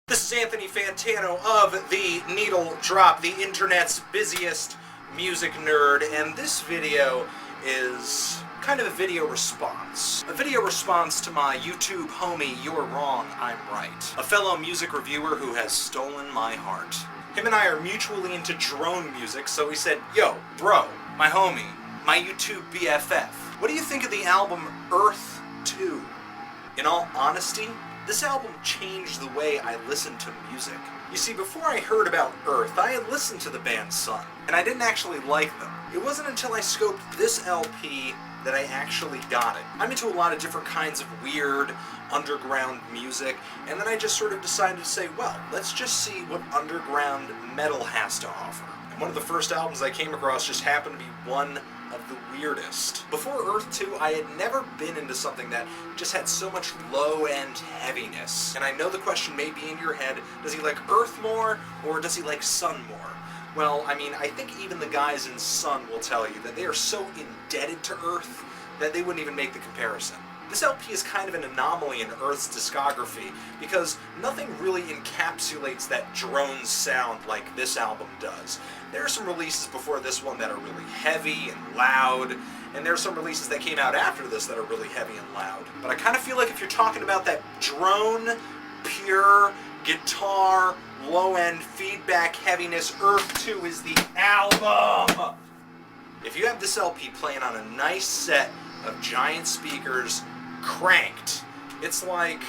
This is Anthony Fantano of the Needledrop, the internet's busiest music nerd, and this video is kind of a video response. A video response to my YouTube homie, You're Wrong, I'm Right. A fellow music reviewer who has stolen my heart. Him and I are mutually into drone music, so he said, yo, bro, my homie, my YouTube BFF, what do you think of the album Earth 2? In all honesty, this album changed the way I listen to music. You see, before I heard about Earth, I had listened to the band Sun, and I didn't actually like them. It wasn't until I scoped this LP that I actually got it. I'm into a lot of different kinds of weird, underground music, and then I just sort of decided to say, well, let's just see what underground metal has to offer. And one of the first albums I came across just happened to be one of the weirdest. Before Earth 2, I had never been into something that just had so much low-end heaviness. And I know the question may be in your head, does he like Earth more, or does he like Sun more? Well, I mean, I think even the guys in Sun will tell you that they are so indebted to Earth that they wouldn't even make the comparison. This LP is kind of an anomaly in Earth's discography because nothing really encapsulates that drone sound like this album does. There are some releases before this one that are really heavy and loud, and there are some releases that came out after this that are really heavy and loud. But I kind of feel like if you're talking about that drone, pure, guitar, low-end feedback heaviness, Earth 2 is the album! If you have this LP playing on a nice set of giant speakers cranked, it's like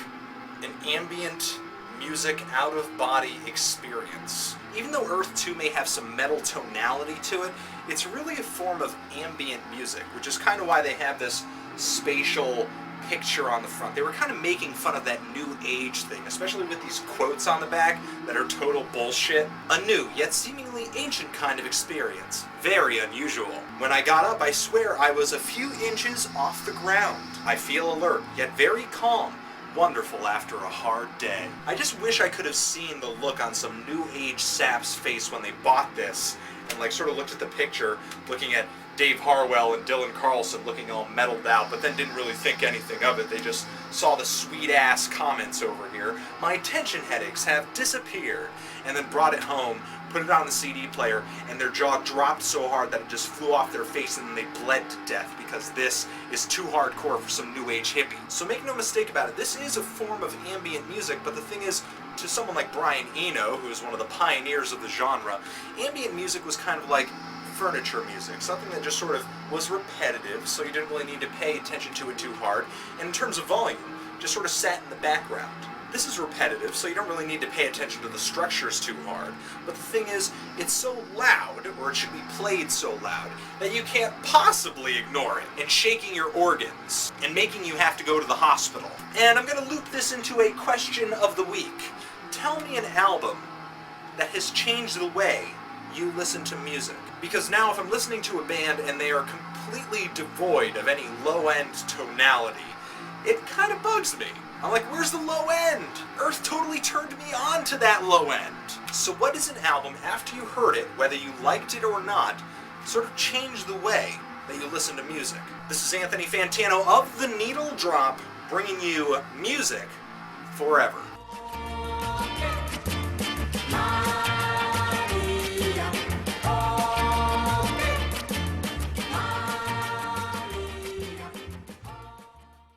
an ambient music out-of-body experience. Even though Earth 2 may have some metal tonality to it, it's really a form of ambient music, which is kind of why they have this spatial picture on the front. They were kind of making fun of that new age thing, especially with these quotes on the back that are total bullshit. A new, yet seemingly ancient kind of experience. Very unusual. When I got up, I swear I was a few inches off the ground. I feel alert, yet very calm. Wonderful after a hard day. I just wish I could have seen the look on some new age sap's face when they bought this and like sort of looked at the picture, looking at Dave Harwell and Dylan Carlson looking all metalled out, but then didn't really think anything of it. They just saw the sweet-ass comments over here. My tension headaches have disappeared. And then brought it home, put it on the CD player, and their jaw dropped so hard that it just flew off their face and then they bled to death because this is too hardcore for some new age hippie. So make no mistake about it, this is a form of ambient music, but the thing is, to someone like Brian Eno, who is one of the pioneers of the genre, ambient music was kind of like furniture music, something that just sort of was repetitive, so you didn't really need to pay attention to it too hard, and in terms of volume, just sort of sat in the background. This is repetitive, so you don't really need to pay attention to the structures too hard, but the thing is, it's so loud, or it should be played so loud, that you can't possibly ignore it, and shaking your organs, and making you have to go to the hospital. And I'm going to loop this into a question of the week. Tell me an album that has changed the way you listen to music. Because now if I'm listening to a band and they are completely devoid of any low-end tonality, it kind of bugs me. I'm like, where's the low end? Earth totally turned me on to that low end. So what is an album, after you heard it, whether you liked it or not, sort of changed the way that you listen to music? This is Anthony Fantano of the Needledrop, bringing you music forever.